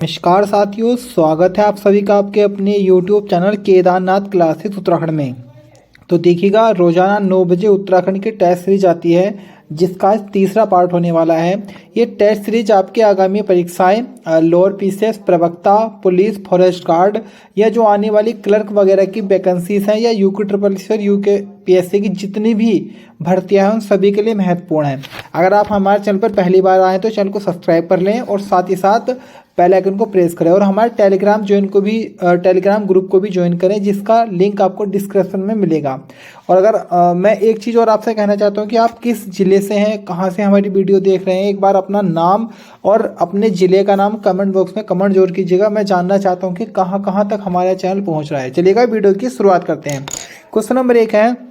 नमस्कार साथियों, स्वागत है आप सभी का आपके अपने YouTube channel Kedarnath classes Uttarakhand में। तो देखिएगा, रोजाना 9 बजे उत्तराखंड की टेस्ट सीरीज आती है, जिसका आज तीसरा पार्ट होने वाला है। ये टेस्ट सीरीज आपकी आगामी परीक्षाएं लोअर पीसीएस, प्रवक्ता, पुलिस, फॉरेस्ट गार्ड या जो आने वाली क्लर्क वगैरह की वैकेंसीज हैं या यूके ट्रिपल सी और यूके पीएससी की जितनी भी भर्तियां हैं उन सभी के लिए महत्वपूर्ण है। अगर आप हमारे चैनल पर पहली बार आए तो चैनल को सब्सक्राइब कर लें और साथ ही साथ बेल आइकन को प्रेस करें और हमारे टेलीग्राम ग्रुप को भी ज्वाइन करें, जिसका लिंक आपको डिस्क्रिप्शन में मिलेगा। और अगर मैं एक चीज़ और आपसे कहना चाहता हूं कि आप किस ज़िले से हैं, कहां से हमारी वीडियो देख रहे हैं, एक बार अपना नाम और अपने ज़िले का नाम कमेंट बॉक्स में कमेंट जरूर कीजिएगा। मैं जानना चाहता हूँ कि कहाँ कहाँ तक हमारा चैनल पहुँच रहा है। चलिएगा वीडियो की शुरुआत करते हैं। क्वेश्चन नंबर 1 है,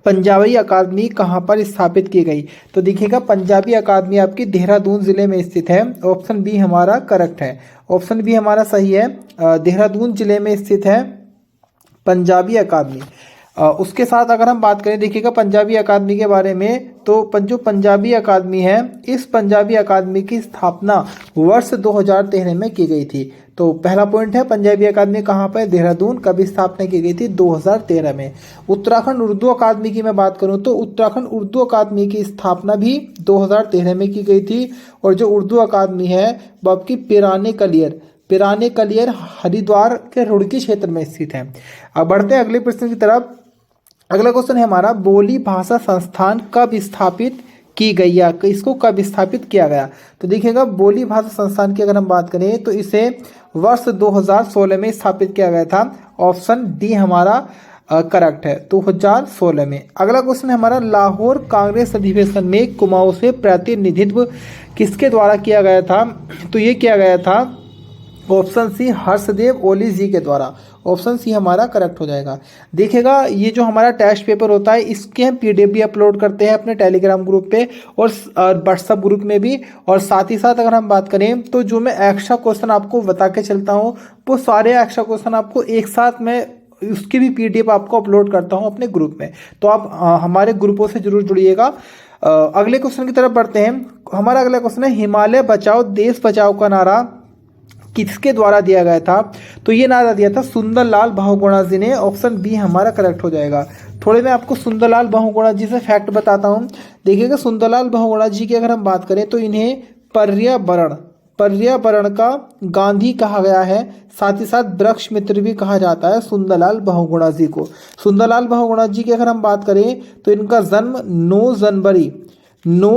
पंजाबी अकादमी कहाँ पर स्थापित की गई? तो देखिएगा, पंजाबी अकादमी आपकी देहरादून जिले में स्थित है। ऑप्शन बी हमारा करेक्ट है, ऑप्शन बी हमारा सही है। देहरादून जिले में स्थित है पंजाबी अकादमी। उसके साथ अगर हम बात करें, देखिएगा पंजाबी अकादमी के बारे में, तो जो पंजाबी अकादमी है, इस पंजाबी अकादमी की स्थापना वर्ष 2013 में की गई थी। तो पहला पॉइंट है, पंजाबी अकादमी कहाँ पर? देहरादून। कभी स्थापना की गई थी? 2013 में। उत्तराखंड उर्दू अकादमी की मैं बात करूं तो उत्तराखंड उर्दू अकादमी की स्थापना भी 2013 में की गई थी। और जो उर्दू अकादमी है वो आपकी पिराने कलियर हरिद्वार के रुड़की क्षेत्र में स्थित है। अब बढ़ते हैं अगले प्रश्न की तरफ। अगला क्वेश्चन है हमारा, बोली भाषा संस्थान कब स्थापित की गई या इसको कब स्थापित किया गया? तो देखिएगा, बोली भाषा संस्थान की अगर हम बात करें तो इसे वर्ष 2016 में स्थापित किया गया था। ऑप्शन डी हमारा करेक्ट है, 2016 में। अगला क्वेश्चन है हमारा, लाहौर कांग्रेस अधिवेशन में कुमाऊं से प्रतिनिधित्व किसके द्वारा किया गया था? तो ये किया गया था ऑप्शन सी हर्षदेव ओली जी के द्वारा। ऑप्शन सी हमारा करेक्ट हो जाएगा। देखिएगा, ये जो हमारा टेस्ट पेपर होता है इसके हम पीडीएफ भी अपलोड करते हैं अपने टेलीग्राम ग्रुप पे और व्हाट्सएप ग्रुप में भी। और साथ ही साथ अगर हम बात करें तो जो मैं एक्स्ट्रा क्वेश्चन आपको बता के चलता हूँ, वो सारे एक्स्ट्रा क्वेश्चन आपको एक साथ मैं उसकी भी पीडीएफ आपको अपलोड करता हूँ अपने ग्रुप में। तो आप हमारे ग्रुपों से जरूर जुड़िएगा। अगले क्वेश्चन की तरफ बढ़ते हैं। हमारा अगला क्वेश्चन है, हिमालय बचाओ देश बचाओ का नारा किसके द्वारा दिया गया था? तो ये नारा दिया था सुंदरलाल बहुगुणा जी ने। ऑप्शन बी हमारा करेक्ट हो जाएगा। थोड़े मैं आपको सुंदरलाल बहुगुणा जी से फैक्ट बताता हूँ। देखिएगा, सुंदरलाल बहुगुणा जी की अगर हम बात करें तो इन्हें पर्यावरण का गांधी कहा गया है। साथ ही साथ वृक्ष मित्र भी कहा जाता है सुंदरलाल बहुगुणा जी को। सुंदरलाल बहुगुणा जी की अगर हम बात करें तो इनका जन्म 9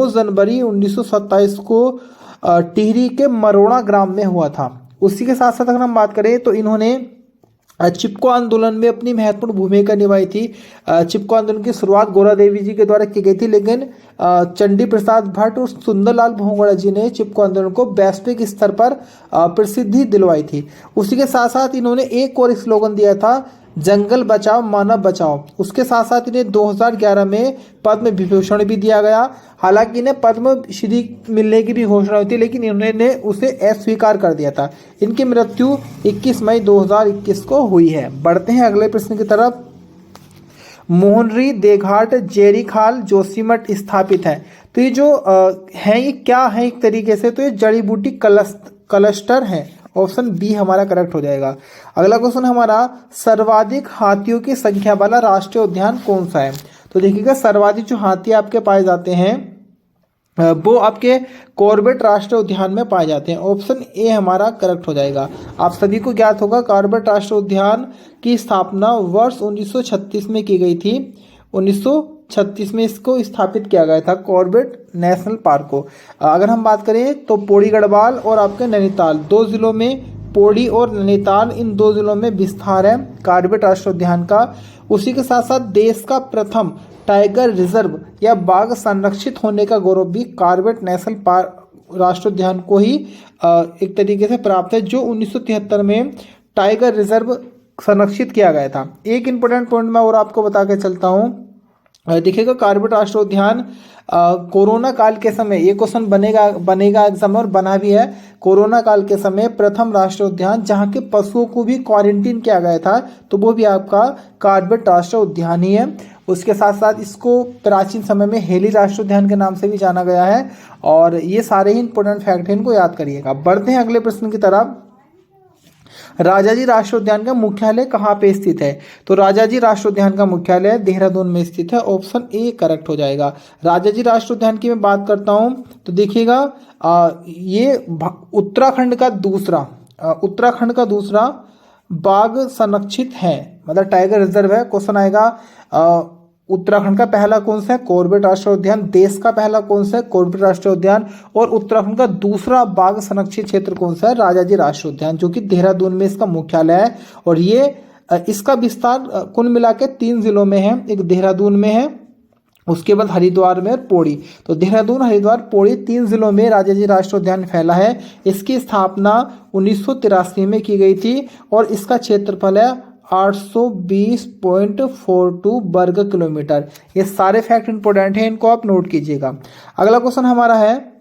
जनवरी 1927 को टिहरी के मरोड़ा ग्राम में हुआ था। उसी के साथ साथ अगर हम बात करें तो इन्होंने चिपको आंदोलन में अपनी महत्वपूर्ण भूमिका निभाई थी। चिपको आंदोलन की शुरुआत गौरा देवी जी के द्वारा की गई थी, लेकिन चंडी प्रसाद भट्ट और सुंदरलाल बहुगुणा जी ने चिपको आंदोलन को वैश्विक स्तर पर प्रसिद्धि दिलवाई थी। उसी के साथ साथ इन्होंने एक और स्लोगन दिया था, जंगल बचाओ मानव बचाओ। उसके साथ साथ इन्हें 2011 में पद्म विभूषण भी दिया गया। हालांकि इन्हें पद्म श्री मिलने की भी घोषणा हुई थी, लेकिन इन्होंने उसे अस्वीकार कर दिया था। इनकी मृत्यु 21 मई 2021 को हुई है। बढ़ते हैं अगले प्रश्न की तरफ। मोहनरी देघाट जेरीखाल जोशीमठ स्थापित है। तो ये जो है ये क्या है एक तरीके से? तो ये जड़ी बूटी क्लस्टर है। ऑप्शन बी हमारा करेक्ट हो जाएगा। अगला क्वेश्चन हमारा, सर्वाधिक हाथियों की संख्या वाला राष्ट्रीय उद्यान कौन सा है? तो देखिएगा, सर्वाधिक जो हाथी आपके पाए जाते हैं वो आपके कॉर्बेट राष्ट्रीय उद्यान में पाए जाते हैं। ऑप्शन ए हमारा करेक्ट हो जाएगा। आप सभी को ज्ञात होगा, कॉर्बेट राष्ट्रीय उद्यान की स्थापना वर्ष 1936 में की गई थी। 1936 में इसको स्थापित किया गया था, कॉर्बेट नेशनल पार्क को। अगर हम बात करें तो पौड़ी गढ़वाल और आपके नैनीताल, 2 जिलों में, पौड़ी और नैनीताल, इन 2 जिलों में विस्तार है कॉर्बेट राष्ट्रीय उद्यान का। उसी के साथ साथ देश का प्रथम टाइगर रिजर्व या बाघ संरक्षित होने का गौरव भी कॉर्बेट नेशनल पार्क राष्ट्रीय उद्यान को ही एक तरीके से प्राप्त है, जो 1973 में टाइगर रिजर्व संरक्षित किया गया था। एक इंपॉर्टेंट पॉइंट मैं और आपको बता के चलता हूँ। देखिएगा, कॉर्बेट राष्ट्रीय उद्यान कोरोना काल के समय, ये क्वेश्चन बनेगा एग्जाम और बना भी है, कोरोना काल के समय प्रथम राष्ट्रीय उद्यान जहाँ के पशुओं को भी क्वारंटीन किया गया था, तो वो भी आपका कॉर्बेट राष्ट्रीय उद्यान ही है। उसके साथ साथ इसको प्राचीन समय में हेली राष्ट्रीय उद्यान के नाम से भी जाना गया है। और ये सारे ही इंपॉर्टेंट फैक्ट हैं, इनको याद करिएगा। बढ़ते हैं अगले प्रश्न की तरफ। राजाजी राष्ट्रीय उद्यान का मुख्यालय कहाँ पे स्थित है? तो राजाजी राष्ट्रीय उद्यान का मुख्यालय देहरादून में स्थित है। ऑप्शन ए करेक्ट हो जाएगा। राजाजी राष्ट्रीय उद्यान की मैं बात करता हूँ तो देखिएगा ये उत्तराखंड का दूसरा बाघ संरक्षित है, मतलब टाइगर रिजर्व है। क्वेश्चन आएगा उत्तराखंड का पहला कौन सा है? कॉर्बेट राष्ट्रीय उद्यान। देश का पहला कौन सा है? कॉर्बेट राष्ट्रीय उद्यान। और उत्तराखंड का दूसरा बाघ संरक्षित क्षेत्र कौन सा है? राजाजी राष्ट्रीय उद्यान, जो कि देहरादून में इसका मुख्यालय है। और ये इसका विस्तार कुल मिला के 3 जिलों में है, एक देहरादून में है, उसके बाद हरिद्वार में और पौड़ी। तो देहरादून, हरिद्वार, पौड़ी 3 जिलों में राजाजी राष्ट्रीय उद्यान फैला है। इसकी स्थापना 1983 में की गई थी और इसका क्षेत्रफल है 820.42 वर्ग किलोमीटर। ये सारे फैक्ट इंपॉर्टेंट हैं, इनको आप नोट कीजिएगा। अगला क्वेश्चन हमारा है,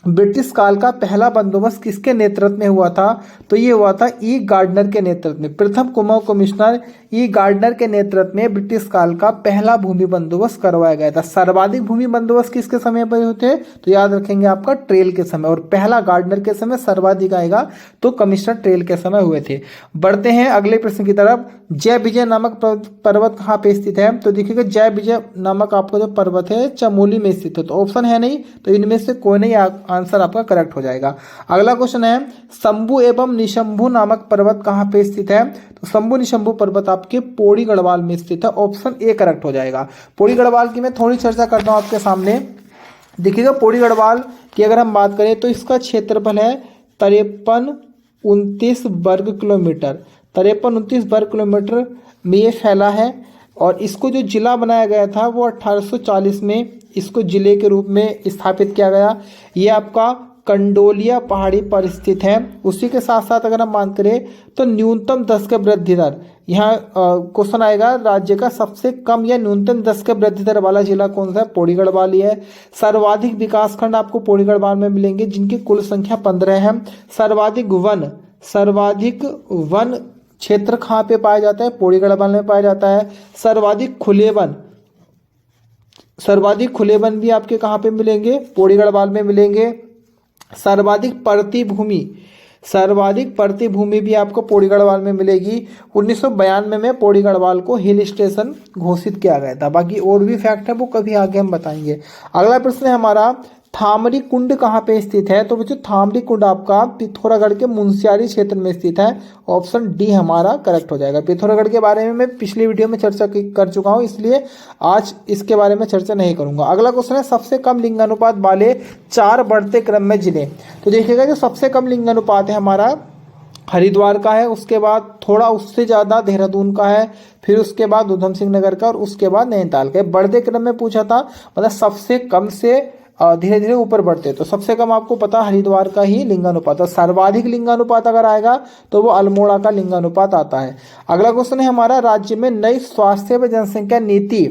ब्रिटिश काल का पहला बंदोबस्त किसके नेतृत्व में हुआ था? तो ये हुआ था ई गार्डनर के नेतृत्व में। प्रथम कुमाऊं कमिश्नर ई गार्डनर के नेतृत्व में ब्रिटिश काल का पहला भूमि बंदोबस्त करवाया गया था। सर्वाधिक भूमि बंदोबस्त किसके समय पर होते हैं? तो याद रखेंगे आपका ट्रेल के समय, और पहला गार्डनर के समय सर्वाधिक आएगा तो कमिश्नर ट्रेल के समय हुए थे। बढ़ते हैं अगले प्रश्न की तरफ। जय विजय नामक पर्वत कहाँ पे स्थित है? तो देखिएगा जय विजय नामक आपका जो पर्वत है चमोली में स्थित है। तो ऑप्शन है नहीं, तो इनमें से कोई नहीं, आंसर आपका करेक्ट हो जाएगा। अगला क्वेश्चन है, शंभु एवं निशंभु नामक पर्वत कहाँ पे स्थित है? तो शंभु निशंभु पर्वत आपके पौड़ी गढ़वाल में स्थित है। ऑप्शन ए करेक्ट हो जाएगा। पौड़ी गढ़वाल की मैं थोड़ी चर्चा करता हूँ आपके सामने। देखिएगा पौड़ी गढ़वाल की अगर हम बात करें तो इसका क्षेत्रफल है 5329 वर्ग किलोमीटर। 5329 वर्ग किलोमीटर में ये फैला है। और इसको जो जिला बनाया गया था वो 1840 में इसको जिले के रूप में स्थापित किया गया। ये आपका कंडोलिया पहाड़ी पर स्थित है। उसी के साथ साथ अगर हम बात करें तो न्यूनतम 10 का वृद्धि दर, यहाँ क्वेश्चन आएगा राज्य का सबसे कम या न्यूनतम 10 का वृद्धि दर वाला जिला कौन सा है? पौड़ी गढ़वाल ही है। सर्वाधिक विकास खंड आपको पौड़ी गढ़वाल में मिलेंगे जिनकी कुल संख्या 15 है। सर्वाधिक वन क्षेत्र कहाँ पे पाया जाता है? पौड़ी गढ़वाल में पाया जाता है। सर्वाधिक खुले वन भी आपके कहाँ पे मिलेंगे? पौड़ी गढ़वाल में मिलेंगे। सर्वाधिक परती भूमि भी आपको पौड़ी गढ़वाल में मिलेगी। 1992 में पौड़ी गढ़वाल को हिल स्टेशन घोषित किया गया था। बाकी और भी फैक्ट है वो कभी आगे हम बताएंगे। अगला प्रश्न है हमारा, थामरी कुंड कहाँ पे स्थित है? तो बच्चों थामरी कुंड आपका पिथौरागढ़ के मुंशियारी क्षेत्र में स्थित है। ऑप्शन डी हमारा करेक्ट हो जाएगा। पिथौरागढ़ के बारे में मैं पिछली वीडियो में चर्चा कर चुका हूँ, इसलिए आज इसके बारे में चर्चा नहीं करूंगा। अगला क्वेश्चन है, सबसे कम लिंगानुपात वाले 4 बढ़ते क्रम में जिले। तो देखिएगा जो सबसे कम लिंगानुपात है हमारा हरिद्वार का है, उसके बाद थोड़ा उससे ज़्यादा देहरादून का है, फिर उसके बाद उधम सिंह नगर का और उसके बाद नैनीताल का। बढ़ते क्रम में पूछा था, मतलब सबसे कम से धीरे धीरे ऊपर बढ़ते। तो सबसे कम आपको पता हरिद्वार का ही लिंगानुपात, और सर्वाधिक लिंगानुपात अगर आएगा तो वो अल्मोड़ा का लिंगानुपात आता है। अगला क्वेश्चन है हमारा, राज्य में नई स्वास्थ्य व जनसंख्या नीति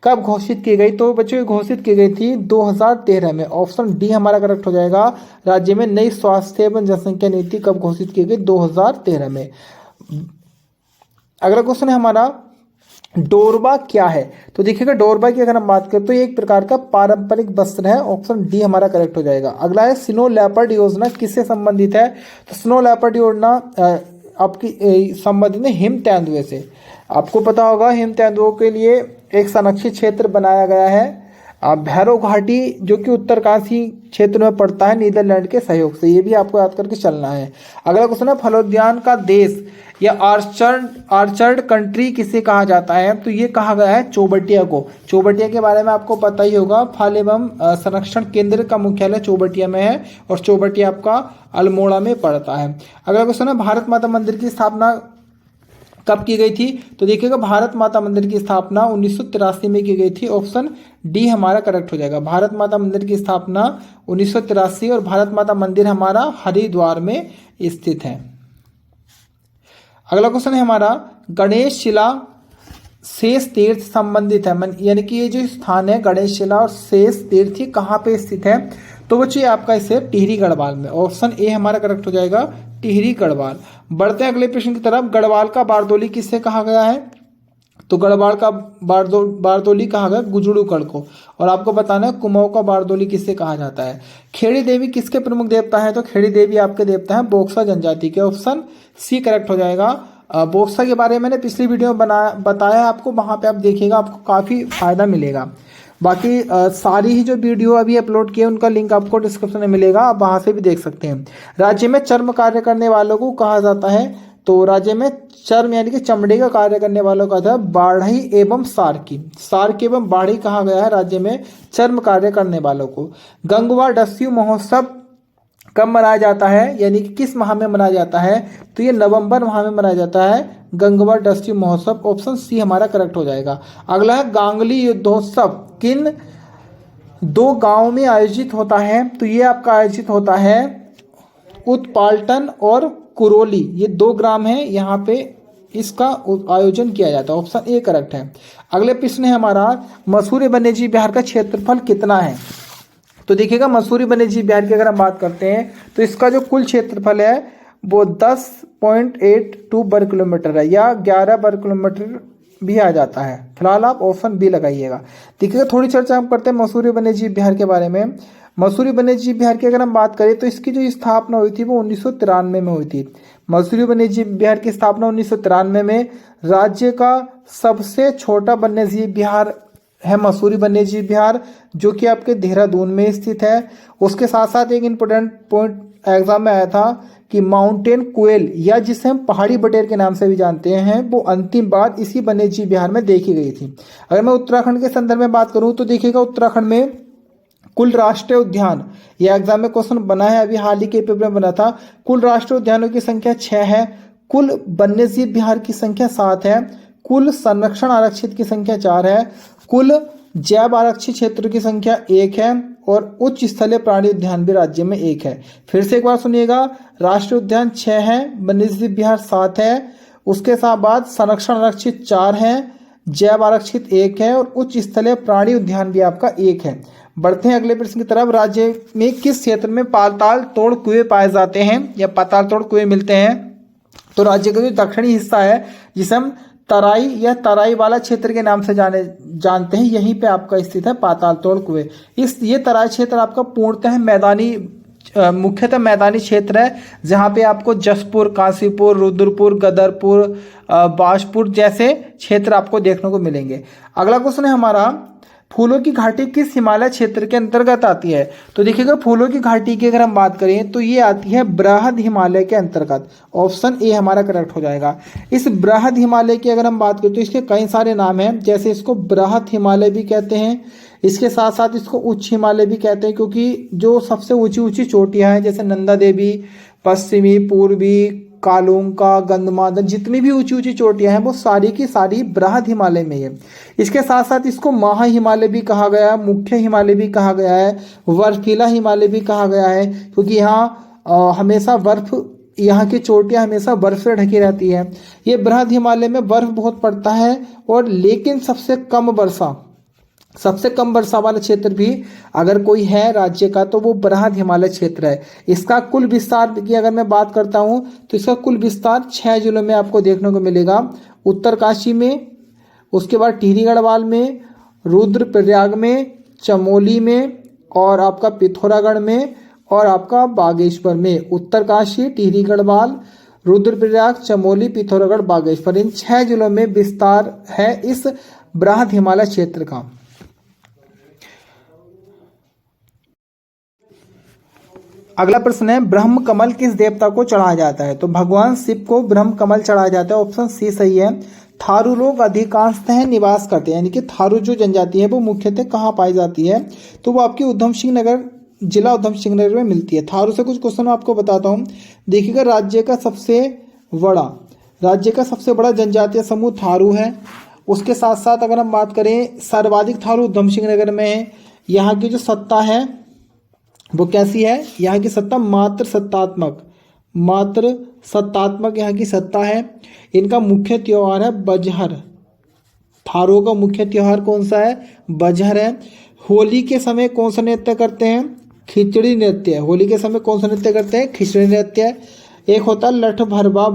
कब घोषित की गई? तो बच्चों घोषित की गई थी 2013 में। ऑप्शन डी हमारा करेक्ट हो जाएगा। राज्य में नई स्वास्थ्य एवं जनसंख्या नीति कब घोषित की गई? 2013 में। अगला क्वेश्चन है हमारा, डोरबा क्या है? तो देखिएगा डोरबा की अगर हम बात करें तो ये एक प्रकार का पारंपरिक वस्त्र है। ऑप्शन डी हमारा करेक्ट हो जाएगा। अगला है, स्नो लेपर्ड योजना किससे संबंधित है? तो स्नो लेपर्ड योजना आपकी संबंधित है हिम तेंदुए से। आपको पता होगा हिम तेंदुओं के लिए एक संरक्षित क्षेत्र बनाया गया है भैरव घाटी, जो कि उत्तरकाशी क्षेत्र में पड़ता है नीदरलैंड के सहयोग से। ये भी आपको याद करके चलना है। अगला क्वेश्चन है, फलोद्यान का देश या आर्चर्ड कंट्री किसे कहा जाता है? तो ये कहा गया है चौबटिया को। चौबटिया के बारे में आपको पता ही होगा। फल एवं संरक्षण केंद्र का मुख्यालय चौबटिया में है और चौबटिया आपका अल्मोड़ा में पड़ता है। अगला क्वेश्चन है, भारत माता मंदिर की स्थापना कब की गई थी? तो देखिएगा भारत माता मंदिर की स्थापना 1983 में की गई थी। ऑप्शन डी हमारा करेक्ट हो जाएगा। भारत माता मंदिर की स्थापना 1983 और भारत माता मंदिर हमारा हरिद्वार में स्थित है। अगला क्वेश्चन है हमारा, गणेश शिला शेष तीर्थ संबंधित है, यानी कि ये जो स्थान है गणेश शिला और शेष तीर्थ ये कहाँ पे स्थित है? तो बच्चों आपका इसे टिहरी गढ़वाल में। ऑप्शन ए हमारा करेक्ट हो जाएगा, टिहरी गढ़वाल। बढ़ते हैं अगले प्रश्न की तरफ। गढ़वाल का बारदोली किससे कहा गया है? तो गढ़वाल का बारदोली कहा गया गुजड़ूकड़ को। और आपको बताना है कुमाऊं का बारदोली किससे कहा जाता है। खेड़ी देवी किसके प्रमुख देवता है, तो खेड़ी देवी आपके देवता है बोक्सा जनजाति के। ऑप्शन सी करेक्ट हो जाएगा। बोक्सा के बारे में मैंने पिछली वीडियो में बताया है आपको, वहाँ पे आप देखिएगा, आपको काफ़ी फायदा मिलेगा। बाकी सारी ही जो वीडियो अभी अपलोड किए उनका लिंक आपको डिस्क्रिप्शन में मिलेगा, आप वहाँ से भी देख सकते हैं। राज्य में चर्म कार्य करने वालों को कहा जाता है, तो राज्य में चर्म यानी कि चमड़े का कार्य करने वालों का था बाढ़ई एवं सार्की। सार्की एवं बाढ़ई कहा गया है राज्य में चर्म कार्य करने वालों को। गंगवा दस्यु महोत्सव कब मनाया जाता है, यानी कि किस माह में मनाया जाता है, तो ये नवंबर माह में मनाया जाता है गंगवा दस्यु महोत्सव। ऑप्शन सी हमारा करेक्ट हो जाएगा। अगला है गांगली युद्धोत्सव किन दो गांवों में आयोजित होता है, तो ये आपका आयोजित होता है उत्पालटन और कुरोली, ये 2 ग्राम है, यहाँ पे इसका आयोजन किया जाता है। ऑप्शन ए करेक्ट है। अगले प्रश्न है हमारा मसूरी वन्यजीव विहार का क्षेत्रफल कितना है, तो देखिएगा मसूरी वन्यजीव विहार की अगर हम बात करते हैं तो इसका जो कुल क्षेत्रफल है वो 10.82 वर्ग किलोमीटर है, या 11 वर्ग किलोमीटर भी आ जाता है। फिलहाल आप ऑप्शन बी लगाइएगा। देखिएगा थोड़ी चर्चा हम करते हैं मसूरी वन्यजीव विहार के बारे में। मसूरी वन्यजीव विहार की अगर हम बात करें तो इसकी जो स्थापना हुई थी वो 1993 में हुई थी। मसूरी वन्यजीव विहार की स्थापना 1993 में। राज्य का सबसे छोटा वन्यजीव विहार है मसूरी वन्यजीव विहार, जो कि आपके देहरादून में स्थित है। उसके साथ साथ एक इम्पोर्टेंट पॉइंट एग्जाम में आया था कि माउंटेन कोयल, या जिसे हम पहाड़ी बटेर के नाम से भी जानते हैं, वो अंतिम बार इसी वन्यजीव विहार में देखी गई थी। अगर मैं उत्तराखंड के संदर्भ में बात करूं तो देखिएगा उत्तराखंड में कुल राष्ट्रीय उद्यान, यह एग्जाम में क्वेश्चन बना है, अभी हाल ही के पेपर में बना था। कुल राष्ट्रीय उद्यानों की संख्या 6 है, कुल वन्यजीव विहार की संख्या 7 है, कुल संरक्षण आरक्षित की संख्या 4 है, कुल जैव आरक्षित क्षेत्र की संख्या 1 है, और उच्च स्थलीय प्राणी उद्यान भी राज्य में 1 है। फिर से एक बार सुनिएगा, राष्ट्रीय उद्यान 6 है, वन्यजीव विहार 7 है, उसके साथ बाद संरक्षण आरक्षित 4 है, जैव आरक्षित 1 है, और उच्च स्थलीय प्राणी उद्यान भी आपका 1 है। बढ़ते हैं अगले प्रश्न की तरफ। राज्य में किस क्षेत्र में पाताल तोड़ कुएं पाए जाते हैं या पाताल तोड़ कुएं मिलते हैं, तो राज्य का जो दक्षिणी हिस्सा है जिसे हम तराई या तराई वाला क्षेत्र के नाम से जानते हैं, यहीं पे आपका स्थित है पाताल तोड़ कुएं। ये तराई क्षेत्र आपका पूर्णतः मुख्यतः मैदानी क्षेत्र है, जहाँ पे आपको जसपुर, काशीपुर, रुद्रपुर, गदरपुर, बाजपुर जैसे क्षेत्र आपको देखने को मिलेंगे। अगला क्वेश्चन है हमारा फूलों की घाटी किस हिमालय क्षेत्र के अंतर्गत आती है, तो देखिएगा फूलों की घाटी की अगर हम बात करें तो ये आती है बृहद हिमालय के अंतर्गत। ऑप्शन ए हमारा करेक्ट हो जाएगा। इस बृहद हिमालय की अगर हम बात करें तो इसके कई सारे नाम हैं, जैसे इसको बृहद हिमालय भी कहते हैं, इसके साथ साथ इसको उच्च हिमालय भी कहते हैं, क्योंकि जो सबसे ऊंची ऊंची चोटियां हैं जैसे नंदा देवी, पश्चिमी, पूर्वी, कालूंका, गंधमादन, जितनी भी ऊंची ऊंची चोटियां हैं वो सारी की सारी बृहद हिमालय में है। इसके साथ साथ इसको महा हिमालय भी कहा गया है, मुख्य हिमालय भी कहा गया है, बर्फीला हिमालय भी कहा गया है, क्योंकि यहाँ हमेशा बर्फ, यहाँ की चोटियां हमेशा बर्फ से ढकी रहती है। ये बृहद हिमालय में बर्फ बहुत पड़ता है, और लेकिन सबसे कम वर्षा वाला क्षेत्र भी अगर कोई है राज्य का तो वो बृहद हिमालय क्षेत्र है। इसका कुल विस्तार की अगर मैं बात करता हूँ तो इसका कुल विस्तार 6 जिलों में आपको देखने को मिलेगा। उत्तरकाशी में, उसके बाद टिहरी गढ़वाल में, रुद्रप्रयाग में, चमोली में, और आपका पिथौरागढ़ में, और आपका बागेश्वर में। उत्तरकाशी, टिहरी गढ़वाल, रुद्रप्रयाग, चमोली, पिथौरागढ़, बागेश्वर, इन 6 जिलों में विस्तार है इस बृहद हिमालय क्षेत्र का। अगला प्रश्न है ब्रह्म कमल किस देवता को चढ़ाया जाता है, तो भगवान शिव को ब्रह्म कमल चढ़ाया जाता है। ऑप्शन सी सही है। थारू लोग अधिकांशतः निवास करते हैं, यानी कि थारू जो जनजाति है वो मुख्यतः कहाँ पाई जाती है, तो वो आपकी उधम सिंह नगर, जिला उधम सिंह नगर में मिलती है। थारू से कुछ क्वेश्चन आपको बताता हूँ। देखिएगा राज्य का सबसे बड़ा जनजातीय समूह थारू है। उसके साथ साथ अगर हम बात करें सर्वाधिक थारू उधम सिंह नगर में है। यहाँ की जो सत्ता है वो कैसी है, यहाँ की सत्ता मात्र सत्तात्मक यहाँ की सत्ता है। इनका मुख्य त्योहार है बजहर। थारू का मुख्य त्योहार कौन सा है, बजहर है। होली के समय कौन सा नृत्य करते हैं, खिचड़ी नृत्य। होली के समय कौन सा नृत्य करते हैं, खिचड़ी नृत्य। एक होता है लठ भरवा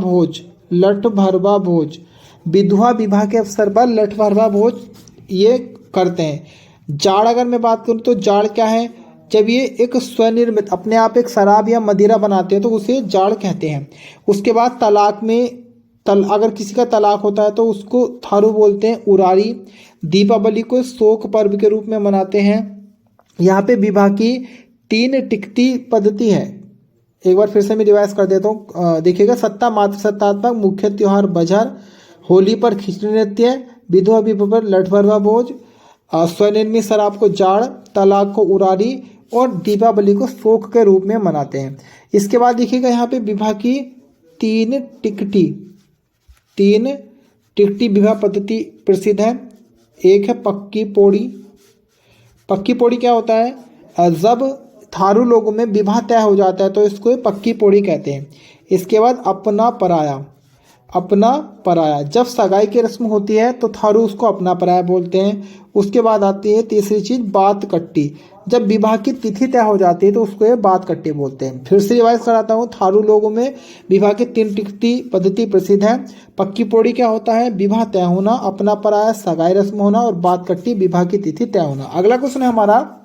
भोज। विधवा विवाह के अवसर पर लठमार भोज ये करते हैं। जाड़ अगर मैं बात करूँ तो जाड़ क्या है, जब ये एक स्वनिर्मित अपने आप एक शराब या मदिरा बनाते हैं तो उसे जाड़ कहते हैं। उसके बाद तलाक में अगर किसी का तलाक होता है तो उसको थारू बोलते हैं। उरारी दीपावली को शोक पर्व के रूप में मनाते हैं। यहाँ पे विवाह की 3 टिकती पद्धति है। एक बार फिर से मैं रिवाइज कर देता हूँ, देखिएगा। सत्ता मात्र सत्तात्मक मुख्य त्योहार बजर, होली पर खिचड़ी नृत्य, विधवा विवाह पर लठभरवा भोज, स्वनिर्मित शराब को जाड़, तलाक को उरारी और दीपावली को शोक के रूप में मनाते हैं। इसके बाद देखिएगा यहाँ पे विवाह की 3 टिकटी विवाह पद्धति प्रसिद्ध है। एक है पक्की पौड़ी। पक्की पौड़ी क्या होता है, जब थारू लोगों में विवाह तय हो जाता है तो इसको पक्की पौड़ी कहते हैं। इसके बाद अपना पराया, जब सगाई की रस्म होती है तो थारू उसको अपना पराया बोलते हैं। उसके बाद आती है तीसरी चीज बात कट्टी, जब विवाह की तिथि तय हो जाती है तो उसको ये बात कट्टी बोलते हैं। फिर से रिवाइज कराता हूँ, थारू लोगों में विवाह की 3 टिकती पद्धति प्रसिद्ध है। पक्की पौड़ी क्या होता है, विवाह तय होना, अपना पराया सगाई रस्म होना और बात कट्टी विवाह की तिथि तय होना। अगला क्वेश्चन है हमारा,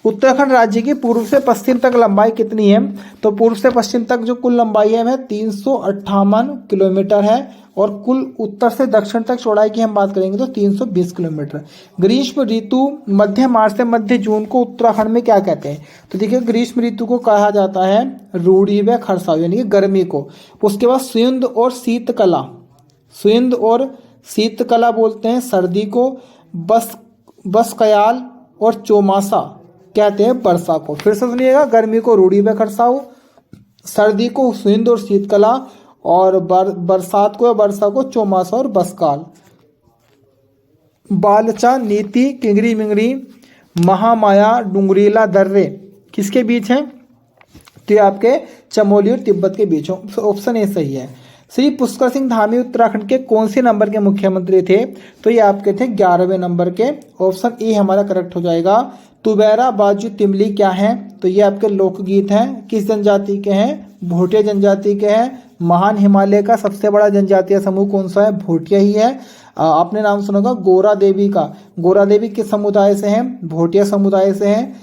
उत्तराखंड राज्य की पूर्व से पश्चिम तक लंबाई कितनी है। तो पूर्व से पश्चिम तक जो कुल लंबाई है वह 358 किलोमीटर है और कुल उत्तर से दक्षिण तक चौड़ाई की हम बात करेंगे तो 320 किलोमीटर। ग्रीष्म ऋतु मध्य मार्च से मध्य जून को उत्तराखंड में क्या कहते हैं। तो देखिए ग्रीष्म ऋतु को कहा जाता है रूढ़ी व खरसाव यानी कि गर्मी को। उसके बाद सुयंद और शीतकला बोलते हैं सर्दी को। बस कयाल और चौमासा कहते हैं वर्षा को। फिर से सुनिएगा, गर्मी को रूढ़ी व खरसाव, सर्दी को सुहिंद और शीतकला और बरसात को या वर्षा को चौमासा और बसकाल। बालचा नीति किंगरी मिंगरी महामाया डुंगरीला दर्रे किसके बीच है, तो ये आपके चमोली और तिब्बत के बीच। ऑप्शन ए सही है। श्री पुष्कर सिंह धामी उत्तराखंड के कौन से नंबर के मुख्यमंत्री थे, तो ये आपके थे 11वें नंबर के। ऑप्शन ए हमारा करेक्ट हो जाएगा। तुबैरा बाजू तिमली क्या है, तो ये आपके लोकगीत हैं। किस जनजाति के हैं, भोटिया जनजाति के हैं। महान हिमालय का सबसे बड़ा जनजातीय समूह कौन सा है, भोटिया ही है। आपने नाम सुना होगा गोरा देवी का, गोरा देवी किस समुदाय से हैं, भोटिया समुदाय से हैं।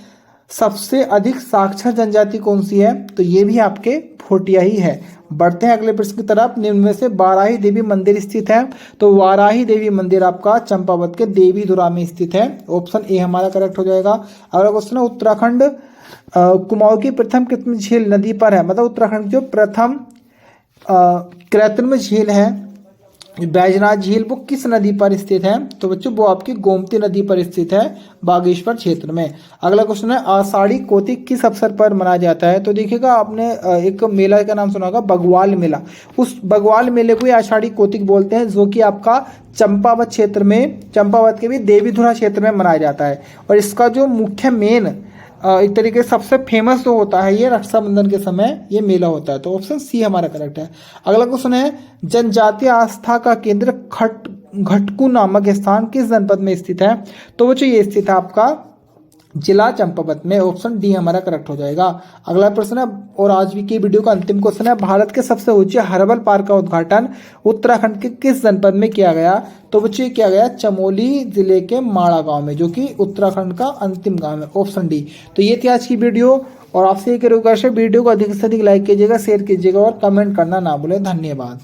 सबसे अधिक साक्षर जनजाति कौन सी है, तो ये भी आपके भोटिया ही है। बढ़ते हैं अगले प्रश्न की तरफ। निम्न में से वाराही देवी मंदिर स्थित है, तो वाराही देवी मंदिर आपका चंपावत के देवीधुरा में स्थित है। ऑप्शन ए हमारा करेक्ट हो जाएगा। अगला क्वेश्चन है, उत्तराखंड कुमाऊं की प्रथम कृत्रिम झील नदी पर है, मतलब उत्तराखंड जो प्रथम कृत्रिम झील है बैजनाथ झील, वो किस नदी पर स्थित है, तो बच्चों वो आपकी गोमती नदी पर स्थित है बागेश्वर क्षेत्र में। अगला क्वेश्चन है, आषाढ़ी कोतिक किस अवसर पर मनाया जाता है, तो देखिएगा आपने एक मेला का नाम सुना होगा बगवाल मेला। उस बगवाल मेले को आषाढ़ी कोतिक बोलते हैं, जो कि आपका चंपावत क्षेत्र में, चंपावत के भी देवीधुरा क्षेत्र में मनाया जाता है। और इसका जो मुख्य मेन एक तरीके से सबसे फेमस जो होता है ये रक्षाबंधन के समय ये मेला होता है। तो ऑप्शन सी हमारा करेक्ट है। अगला क्वेश्चन है, जनजातीय आस्था का केंद्र घटकू नामक स्थान किस जनपद में स्थित है, तो वो जो ये स्थित है आपका जिला चंपावत में। ऑप्शन डी हमारा करेक्ट हो जाएगा। अगला प्रश्न है, और आज की वीडियो का अंतिम क्वेश्चन है, भारत के सबसे ऊंचे हर्बल पार्क का उद्घाटन उत्तराखंड के किस जनपद में किया गया, तो बच्चों ये किया गया चमोली जिले के माड़ा गांव में, जो कि उत्तराखंड का अंतिम गांव है। Option D. तो ये थी आज की वीडियो, और आपसे एक रिक्वेस्ट है, वीडियो को अधिक से अधिक लाइक कीजिएगा, शेयर कीजिएगा और कमेंट करना ना भूलें। धन्यवाद।